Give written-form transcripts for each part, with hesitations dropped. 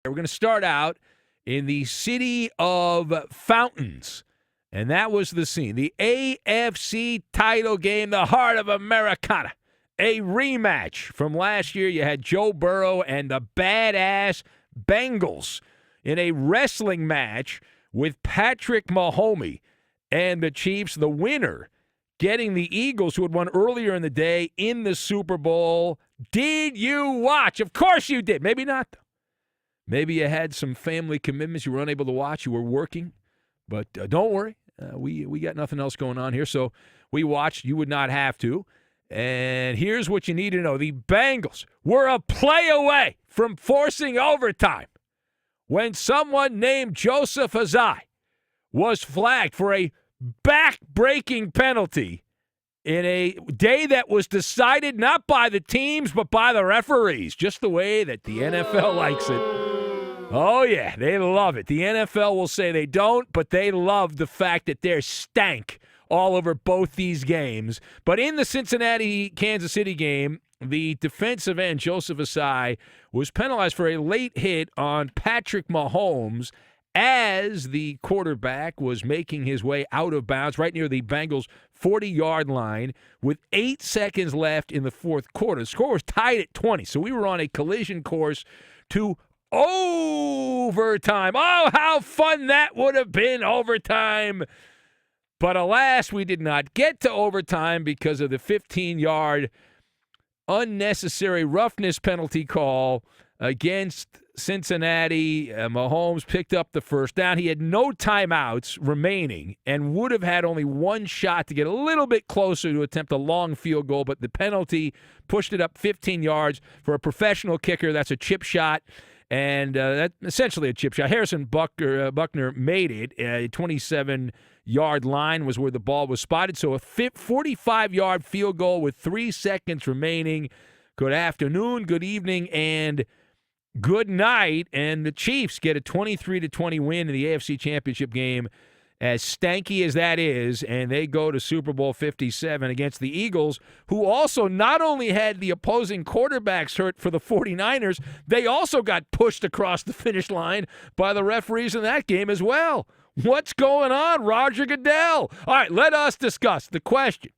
We're going to start out in the city of fountains, and that was the scene. The AFC title game, the heart of Americana. A rematch from last year. You had Joe Burrow and the badass Bengals in a wrestling match with Patrick Mahomes and the Chiefs, the winner, getting the Eagles, who had won earlier in the day, in the Super Bowl. Did you watch? Of course you did. Maybe not, though. Maybe you had some family commitments. You were unable to watch. You were working. But don't worry. We got nothing else going on here. So we watched. You would not have to. And here's what you need to know. The Bengals were a play away from forcing overtime when someone named Joseph Azai was flagged for a back-breaking penalty in a day that was decided not by the teams but by the referees, just the way that the NFL likes it. Oh, yeah, they love it. The NFL will say they don't, but they love the fact that they're stank all over both these games. But in the Cincinnati-Kansas City game, the defensive end, Joseph Asai, was penalized for a late hit on Patrick Mahomes as the quarterback was making his way out of bounds right near the Bengals' 40-yard line with 8 seconds left in the fourth quarter. The score was tied at 20, so we were on a collision course to overtime. Oh, how fun that would have been, overtime. But alas, we did not get to overtime because of the 15-yard unnecessary roughness penalty call against Cincinnati. Mahomes picked up the first down. He had no timeouts remaining and would have had only one shot to get a little bit closer to attempt a long field goal, but the penalty pushed it up 15 yards. For a professional kicker, that's a chip shot. And that's essentially a chip shot. Harrison Buckner made it. A 27-yard line was where the ball was spotted. So a 45-yard field goal with 3 seconds remaining. Good afternoon, good evening, and good night. And the Chiefs get a 23-20 win in the AFC Championship game, as stanky as that is, and they go to Super Bowl 57 against the Eagles, who also not only had the opposing quarterbacks hurt for the 49ers, they also got pushed across the finish line by the referees in that game as well. What's going on, Roger Goodell? All right, let us discuss the question.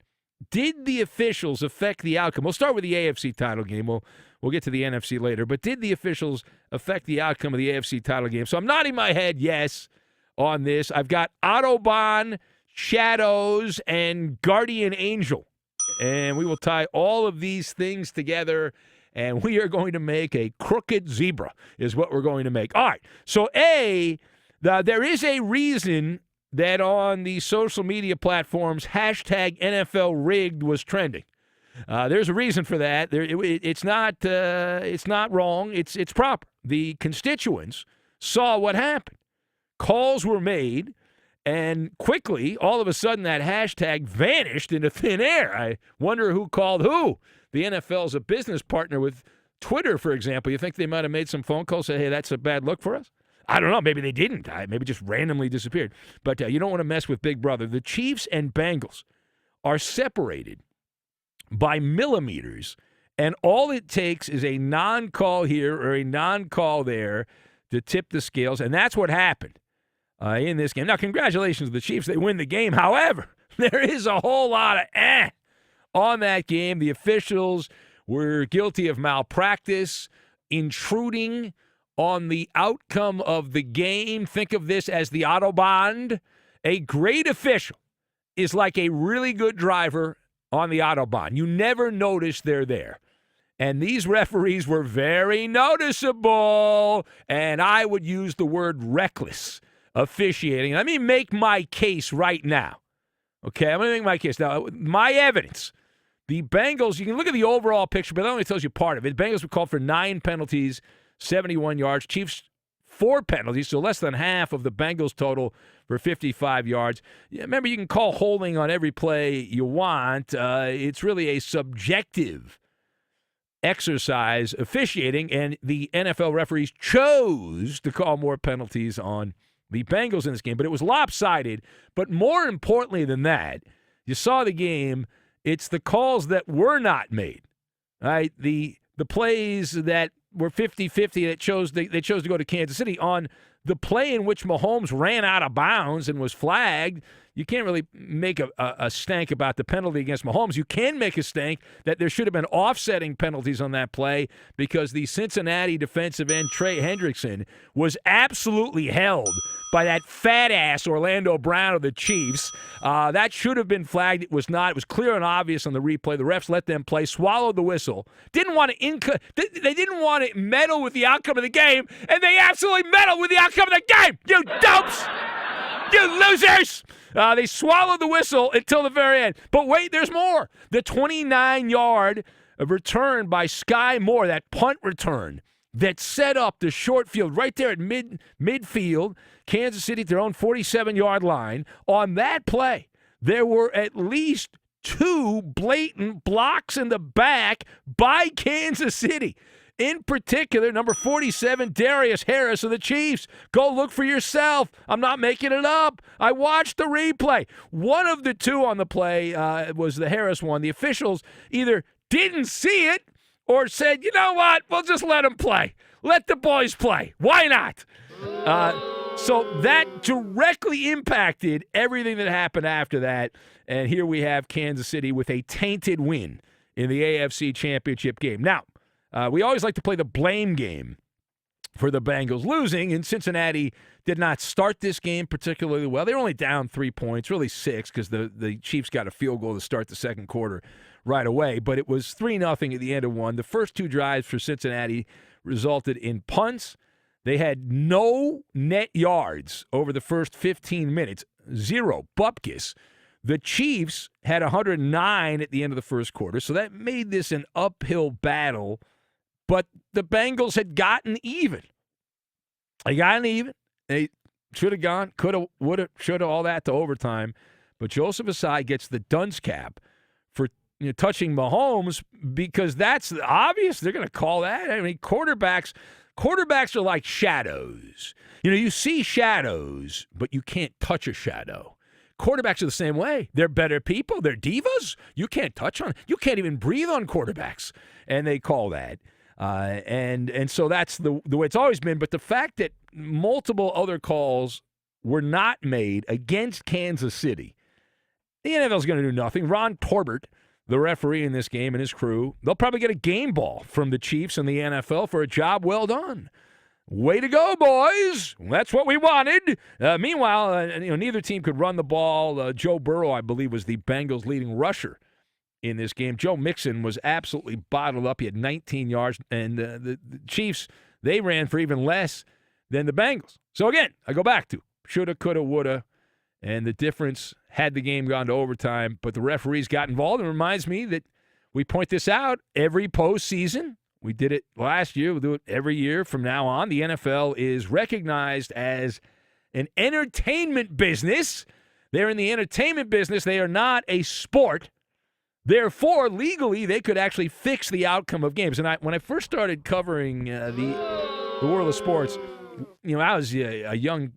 Did the officials affect the outcome? We'll start with the AFC title game. We'll get to the NFC later. But did the officials affect the outcome of the AFC title game? So I'm nodding my head yes on this. I've got Autobahn, Shadows, and Guardian Angel. And we will tie all of these things together, and we are going to make a crooked zebra is what we're going to make. All right. So, there is a reason that on the social media platforms, hashtag NFL rigged was trending. There's a reason for that. It's not wrong. It's proper. The constituents saw what happened. Calls were made, and quickly, all of a sudden, that hashtag vanished into thin air. I wonder who called who. The NFL is a business partner with Twitter, for example. You think they might have made some phone calls, say, hey, that's a bad look for us? I don't know. Maybe they didn't. Maybe just randomly disappeared. But you don't want to mess with Big Brother. The Chiefs and Bengals are separated by millimeters, and all it takes is a non-call here or a non-call there to tip the scales, and that's what happened in this game. Now, congratulations to the Chiefs. They win the game. However, there is a whole lot of on that game. The officials were guilty of malpractice, intruding on the outcome of the game. Think of this as the Autobahn. A great official is like a really good driver on the Autobahn. You never notice they're there. And these referees were very noticeable, and I would use the word reckless officiating. Let me make my case right now. Okay, I'm going to make my case. Now, my evidence. The Bengals, you can look at the overall picture, but that only tells you part of it. The Bengals were called for 9 penalties, 71 yards. Chiefs, 4 penalties, so less than half of the Bengals total for 55 yards. Remember, you can call holding on every play you want. It's really a subjective exercise officiating, and the NFL referees chose to call more penalties on the Bengals in this game, but it was lopsided. But more importantly than that, you saw the game, it's the calls that were not made, right? The plays that were 50-50 that they chose to go to Kansas City. On the play in which Mahomes ran out of bounds and was flagged, you can't really make a stank about the penalty against Mahomes. You can make a stank that there should have been offsetting penalties on that play because the Cincinnati defensive end, Trey Hendrickson, was absolutely held by that fat-ass Orlando Brown of the Chiefs. That should have been flagged. It was not. It was clear and obvious on the replay. The refs let them play, swallowed the whistle. They didn't want to meddle with the outcome of the game, and they absolutely meddled with the outcome of the game, you dopes! You losers! They swallowed the whistle until the very end. But wait, there's more. The 29-yard return by Sky Moore, that punt return that set up the short field right there at midfield, Kansas City at their own 47-yard line. On that play, there were at least 2 blatant blocks in the back by Kansas City. In particular, number 47, Darius Harris of the Chiefs. Go look for yourself. I'm not making it up. I watched the replay. One of the 2 on the play was the Harris one. The officials either didn't see it or said, you know what, we'll just let them play. Let the boys play. Why not? So that directly impacted everything that happened after that. And here we have Kansas City with a tainted win in the AFC Championship game. Now, we always like to play the blame game for the Bengals losing, and Cincinnati did not start this game particularly well. They were only down 3 points, really 6, because the Chiefs got a field goal to start the second quarter right away. But it was 3-0 at the end of one. The first 2 drives for Cincinnati resulted in punts. They had no net yards over the first 15 minutes, 0 bupkis. The Chiefs had 109 at the end of the first quarter, so that made this an uphill battle. But the Bengals had gotten even. They gotten even. They should have gone, could have, would have, should have, all that to overtime. But Joseph Asai gets the dunce cap for touching Mahomes because that's obvious. They're going to call that. I mean, quarterbacks are like shadows. You see shadows, but you can't touch a shadow. Quarterbacks are the same way. They're better people. They're divas. You can't touch on. You can't even breathe on quarterbacks. And they call that. And so that's the way it's always been. But the fact that multiple other calls were not made against Kansas City, the NFL's going to do nothing. Ron Torbert, the referee in this game, and his crew, they'll probably get a game ball from the Chiefs and the NFL for a job well done. Way to go, boys. That's what we wanted. Meanwhile, neither team could run the ball. Joe Burrow, I believe, was the Bengals' leading rusher in this game. Joe Mixon was absolutely bottled up. He had 19 yards. And the Chiefs, they ran for even less than the Bengals. So, again, I go back to shoulda, coulda, woulda. And the difference, had the game gone to overtime, but the referees got involved. It reminds me that we point this out every postseason. We did it last year. We'll do it every year from now on. The NFL is recognized as an entertainment business. They're in the entertainment business. They are not a sport. Therefore, legally, they could actually fix the outcome of games. And when I first started covering the world of sports, I was a young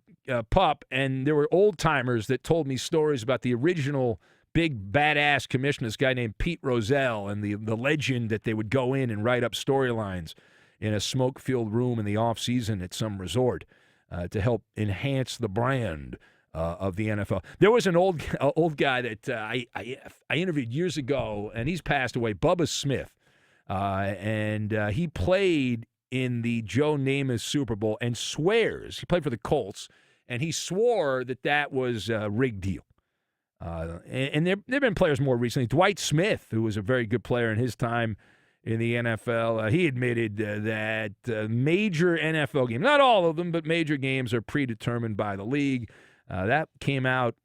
pup, and there were old-timers that told me stories about the original big badass commissioner, this guy named Pete Rozelle, and the legend that they would go in and write up storylines in a smoke-filled room in the off-season at some resort to help enhance the brand of the NFL. There was an old guy that I interviewed years ago, and he's passed away, Bubba Smith, and he played in the Joe Namath Super Bowl and swears, he played for the Colts, and he swore that was a rigged deal. And there have been players more recently. Dwight Smith, who was a very good player in his time in the NFL, he admitted that major NFL games, not all of them, but major games are predetermined by the league. That came out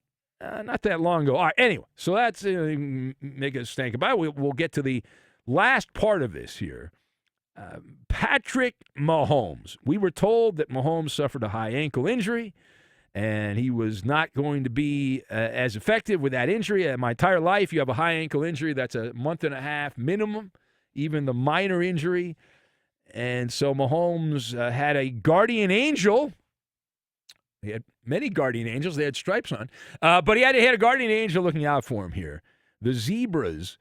not that long ago. All right, anyway, so that's make us think about it. We'll get to the last part of this here. Patrick Mahomes. We were told that Mahomes suffered a high ankle injury, and he was not going to be as effective with that injury. My entire life, you have a high ankle injury, that's a month and a half minimum, even the minor injury. And so Mahomes had a guardian angel. He had many guardian angels. They had stripes on. But he had a guardian angel looking out for him here. The Zebras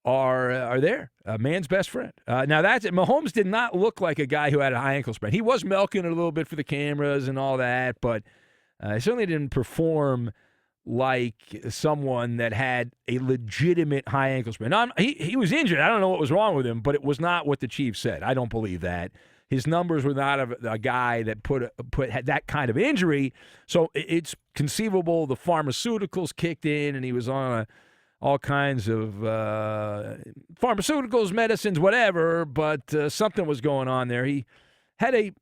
are there. A man's best friend. Now, that's it. Mahomes did not look like a guy who had a high ankle sprain. He was milking it a little bit for the cameras and all that, but he certainly didn't perform like someone that had a legitimate high ankle sprain. Now, he was injured. I don't know what was wrong with him, but it was not what the Chiefs said. I don't believe that. His numbers were not a guy that had that kind of injury. So it's conceivable the pharmaceuticals kicked in and he was on all kinds of pharmaceuticals, medicines, whatever, but something was going on there. He had a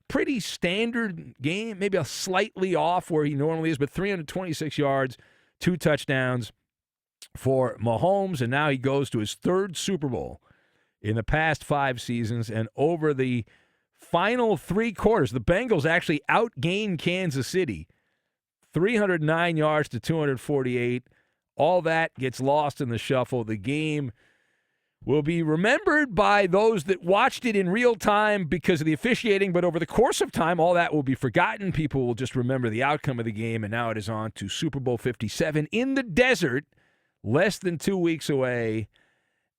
pretty standard game, maybe a slightly off where he normally is, but 326 yards, 2 touchdowns for Mahomes, and now he goes to his 3rd Super Bowl in the past 5 seasons, and over the final 3 quarters, the Bengals actually outgained Kansas City 309 yards to 248. All that gets lost in the shuffle. The game will be remembered by those that watched it in real time because of the officiating, but over the course of time, all that will be forgotten. People will just remember the outcome of the game, and now it is on to Super Bowl 57 in the desert, less than 2 weeks away.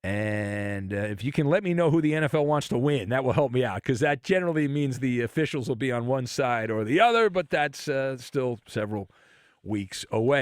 And if you can let me know who the NFL wants to win, that will help me out, because that generally means the officials will be on one side or the other, but that's still several weeks away.